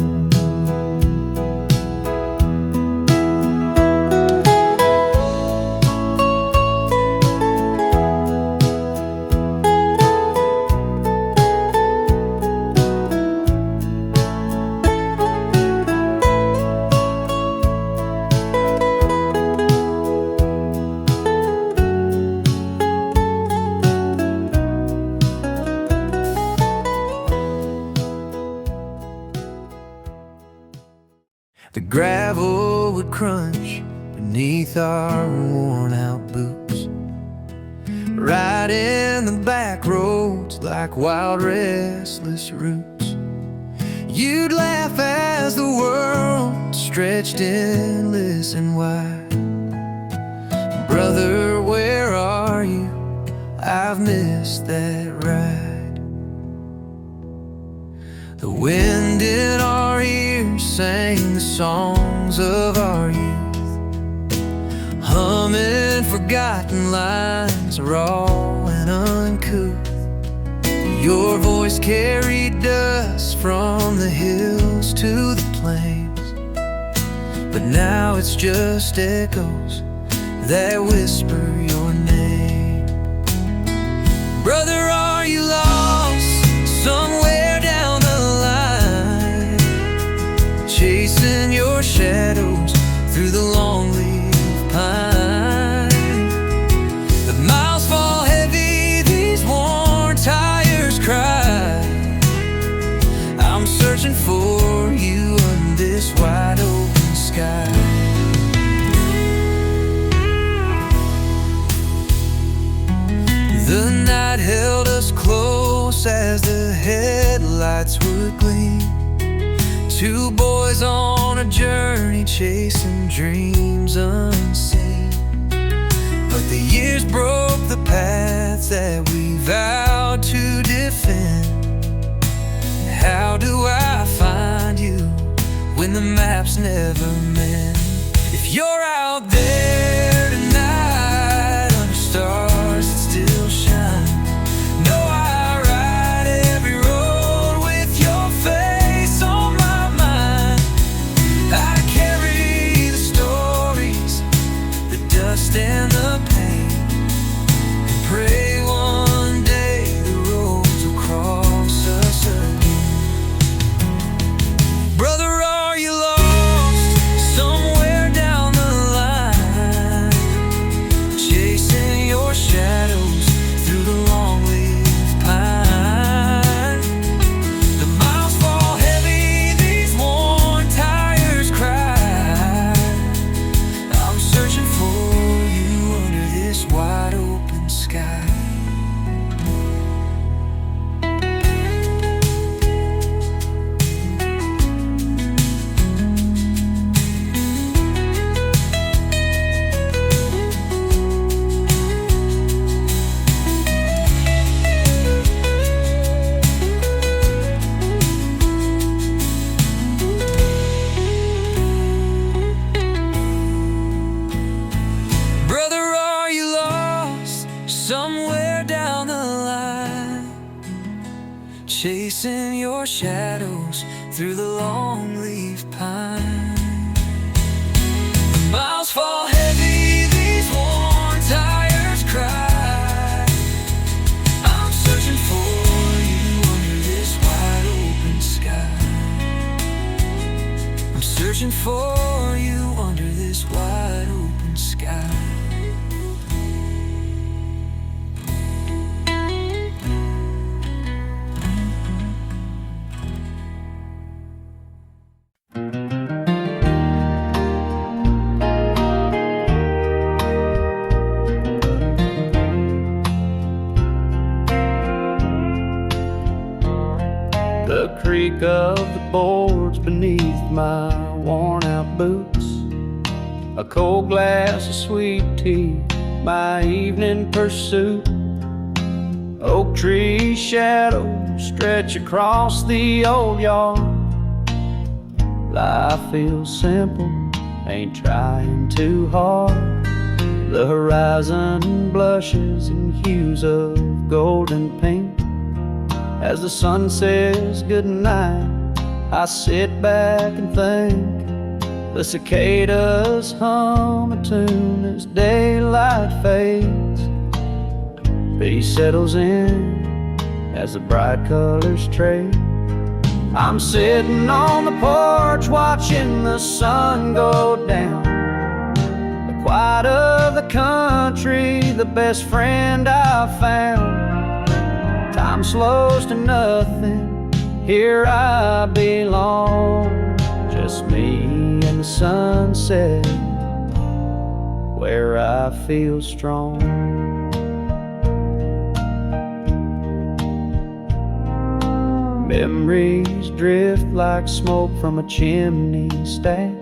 C: The gravel would crunch beneath our worn-out boots, riding the back roads like wild, restless roots. You'd laugh as the world stretched endless and wide. Brother, where are you? I've missed that ride. The wind in our ears sang the songs of our youth, humming forgotten lines, raw and uncouth. Your voice carried dust from the hills to the plains, but now it's just echoes that whisper your name. Brother, are you lost somewhere down the line, chasing your shadows through the long leaf pine? The miles fall heavy, these worn tires cry. I'm searching for you in this wide open sky. The night held us close as the headlights would gleam. Two boys on a journey chasing dreams unseen. But the years broke the paths that we vowed to defend. How do I find you when the maps never mend? If you're out there tonight under stars that still shine, know I ride every road with
A: chasing your shadows through the long leaf pine. Miles fall heavy, these worn tires cry. I'm searching for you under this wide open sky. I'm searching for you under this wide open sky.
B: The creak of the boards beneath my worn-out boots, a cold glass of sweet tea, my evening pursuit. Oak tree shadows stretch across the old yard. Life feels simple, ain't trying too hard. The horizon blushes in hues of gold and pink. As the sun says goodnight, I sit back and think. The cicadas hum a tune as daylight fades. Peace settles in as the bright colors trade. I'm sitting on the porch watching the sun go down. The quiet of the country, the best friend I've found. Time slows to nothing, here I belong. Just me and the sunset, where I feel strong. Memories drift like smoke from a chimney stack.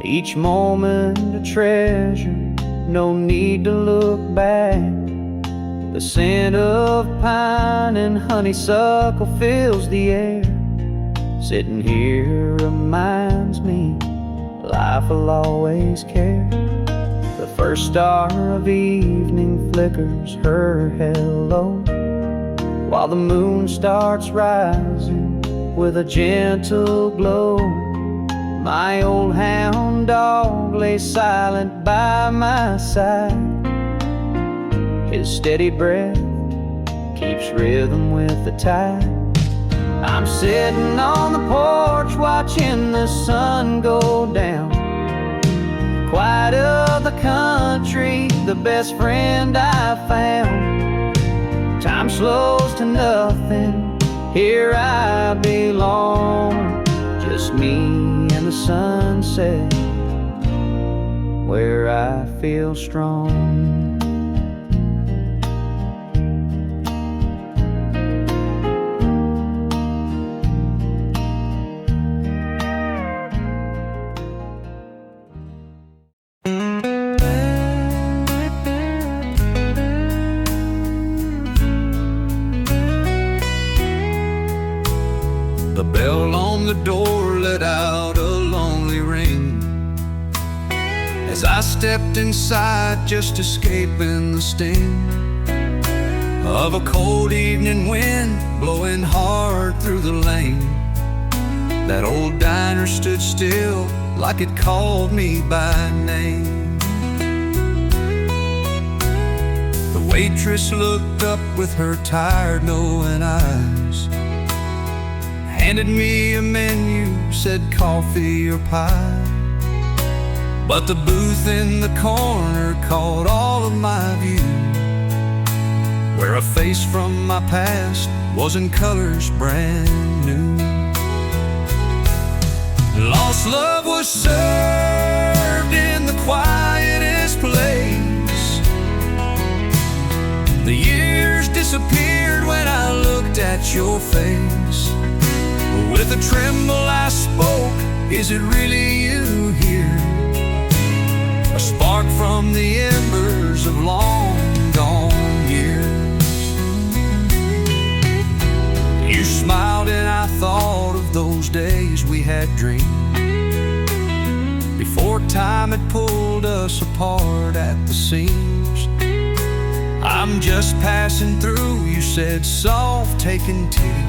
B: Each moment a treasure, no need to look back. The scent of pine and honeysuckle fills the air. Sitting here reminds me life will always care. The first star of evening flickers her hello, while the moon starts rising with a gentle glow. My old hound dog lay silent by my side. His steady breath keeps rhythm with the tide. I'm sitting on the porch watching the sun go down. Quiet of the country, the best friend I found. Time slows to nothing, here I belong. Just me and the sunset, where I feel strong.
C: The bell on the door let out a lonely ring as I stepped inside, just escaping the sting of a cold evening wind blowing hard through the lane. That old diner stood still like it called me by name. The waitress looked up with her tired knowing eyes, handed me a menu, said coffee or pie. But the booth in the corner caught all of my view, where a face from my past was in colors brand new. Lost love was served in the quietest place. The years disappeared when I looked at your face. With a tremble I spoke, is it really you here? A spark from the embers of long gone years. You smiled and I thought of those days we had dreamed, before time had pulled us apart at the seams. I'm just passing through, you said soft taking tea,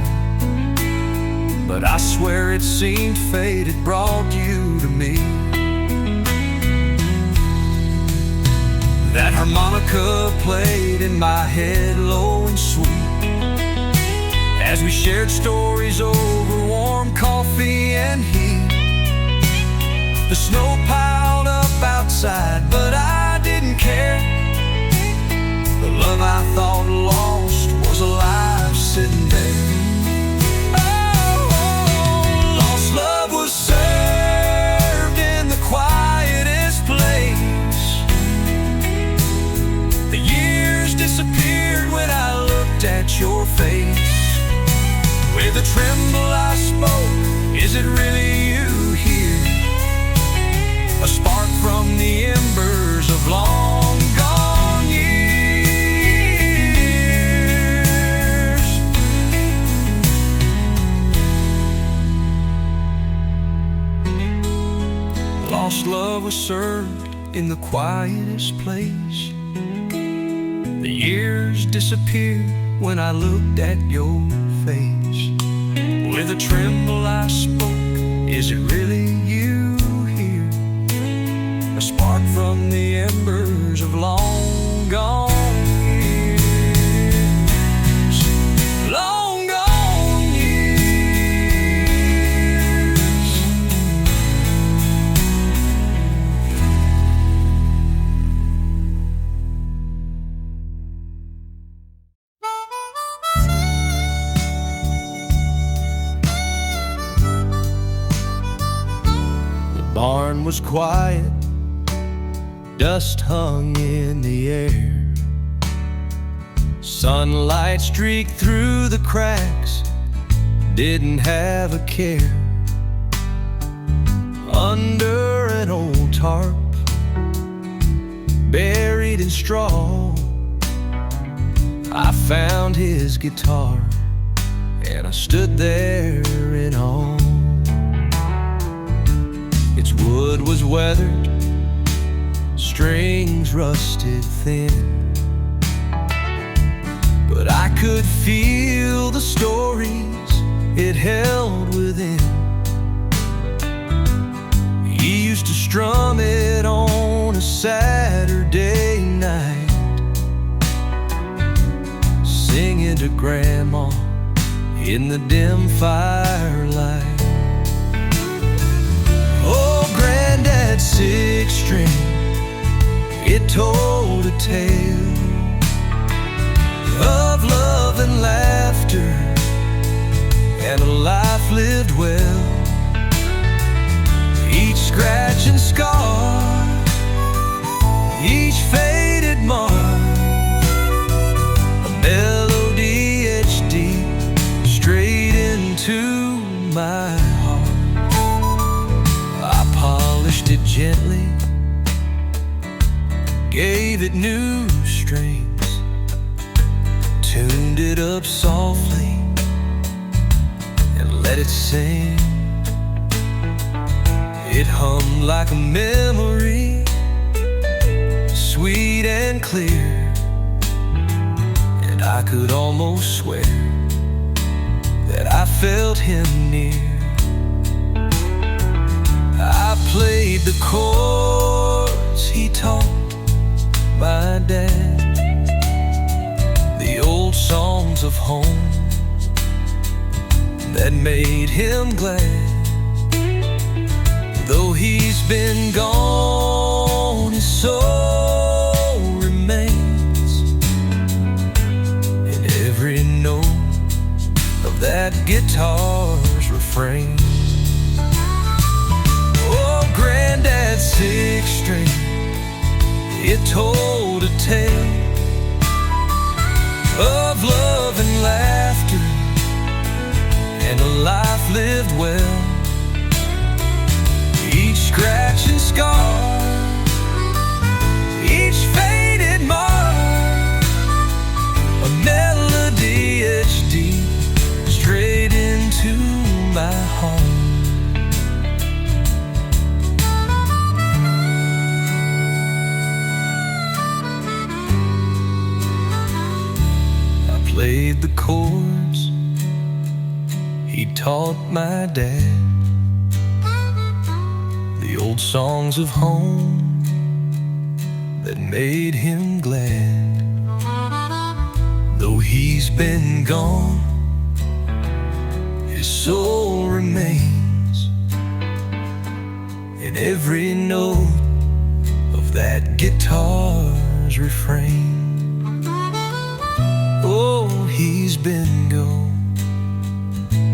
C: but I swear it seemed fate had brought you to me. That harmonica played in my head low and sweet, as we shared stories over warm coffee and heat. The snow piled up outside, but I didn't care. The love I thought lost was alive sitting there. Oh, lost love was served in the quietest place. The years disappeared when I looked at your face. With a tremble I spoke, is it really you here? A spark from the embers of long gone years. Lost love was served in the quietest place. The years disappeared when I looked at your face. With a tremble I spoke, is it really you here? A spark from the embers of long gone years. Long gone years. The barn was quiet, dust hung in the air. Sunlight streaked through the cracks, didn't have a care. Under an old tarp, buried in straw, I found his guitar, and I stood there in awe. Its wood was weathered, strings rusted thin, but I could feel the stories it held within. He used to strum it on a Saturday night, singing to Grandma in the dim firelight. Oh, Granddad's six string, it told a tale of love and laughter and a life lived well. Each scratch and scar, each faded mark, a melody etched deep straight into my heart. I polished it gently, gave it new strings, tuned it up softly, and let it sing. It hummed like a memory, sweet and clear, and I could almost swear that I felt him near. I played the chords he taught my dad, the old songs of home that made him glad. Though he's been gone, his soul remains in every note of that guitar's refrain. Oh, Granddad's six string, it told a tale of love and laughter and a life lived well. Each scratch and scar, each faded mark, a melody etched deep straight into my heart. Play
A: played the chords he taught my dad, the old songs of home that made him glad. Though he's been gone, his soul remains in every note of that guitar's refrain. Oh, he's been gone,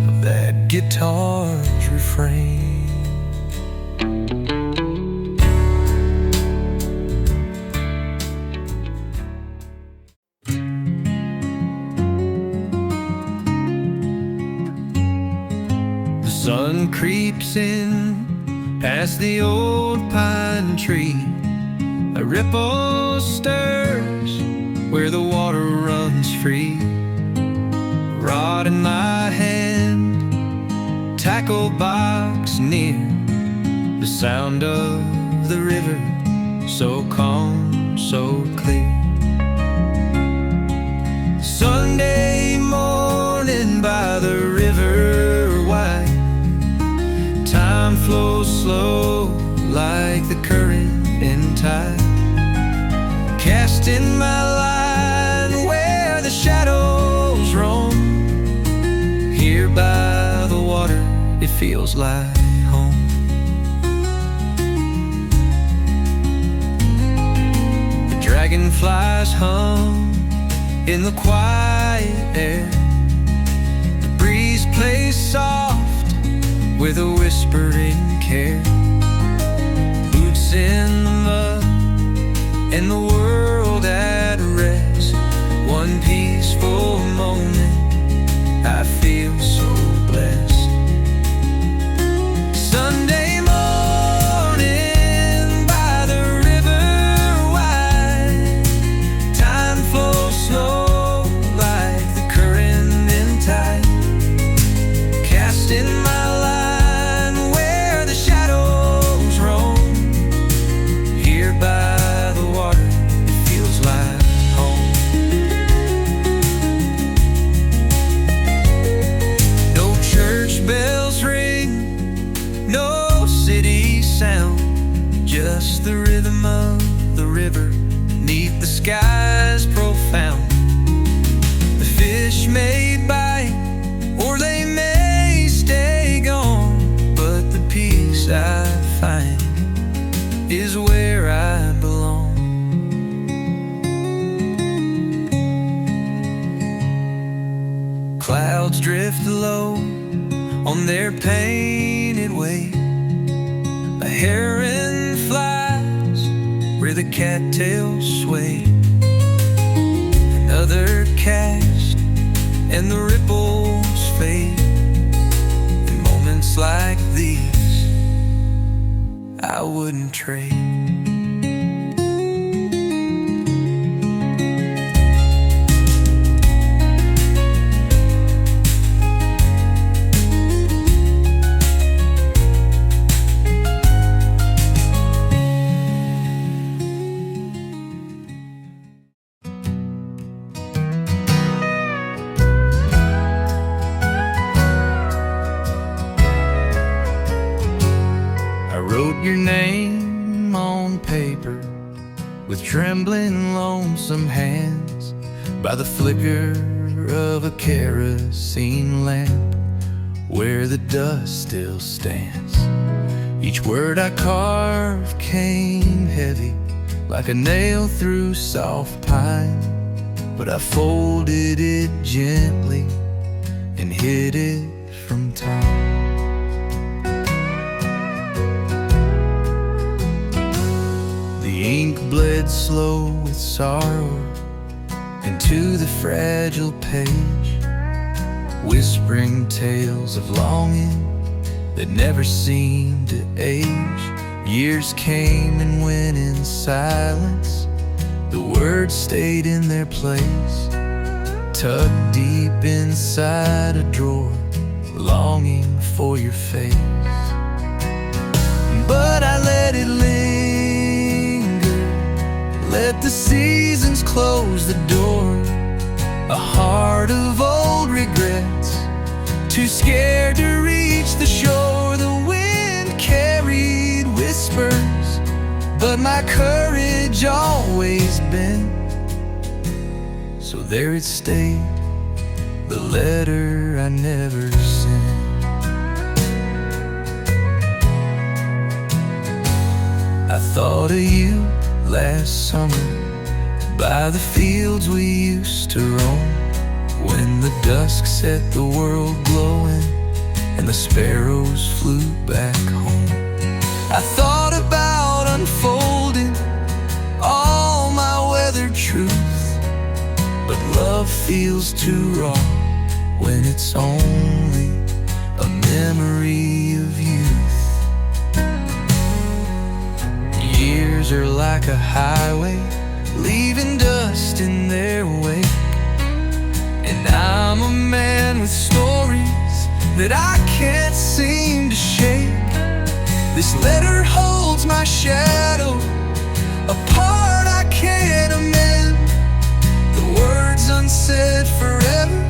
A: of that guitar's refrain. The sun creeps in past the old pine tree. A ripple stirs where the water runs free. Rod in my hand, tackle box near, the sound of the river so calm, so clear. Sunday morning by the river wide, time flows slow like the current in tide. Casting my line where the shadows roam. Here by the water, it feels like home. The dragonflies hum in the quiet air. The breeze plays soft with a whispering care. Boots in the mud and the world at rest. One peaceful moment, I feel so blessed. Sunday morning by the river wide, time flows slow like the current in tide. Casting my line where the shadows roam. Here by just the rhythm of the river, neath the skies profound. The fish may bite, or they may stay gone, but the peace I find is where I belong. Clouds drift low on their painted way. A heron flies where the cattails sway. Another cast and the ripples fade. In moments like these, I wouldn't trade. Your name on paper with trembling, lonesome hands by the flicker of a kerosene lamp where the dust still stands. Each word I carved came heavy like a nail through soft pine, but I folded it gently and hid it from time. The ink bled slow with sorrow into the fragile page, whispering tales of longing that never seemed to age. Years came and went in silence. The words stayed in their place, tucked deep inside a drawer, longing for your face. But I let it linger, let the seasons close the door, a heart of old regrets, too scared to reach the shore. The wind carried whispers, but my courage always bent. So there it stayed, the letter I never sent. I thought of you last summer by the fields we used to roam, when the dusk set the world glowing and the sparrows flew back home. I thought about unfolding all my weathered truth, but love feels too raw when it's only a memory of youth. Years are like a highway, leaving dust in their wake, and I'm a man with stories that I can't seem to shake. This letter holds my shadow, a part I can't amend, the words unsaid forever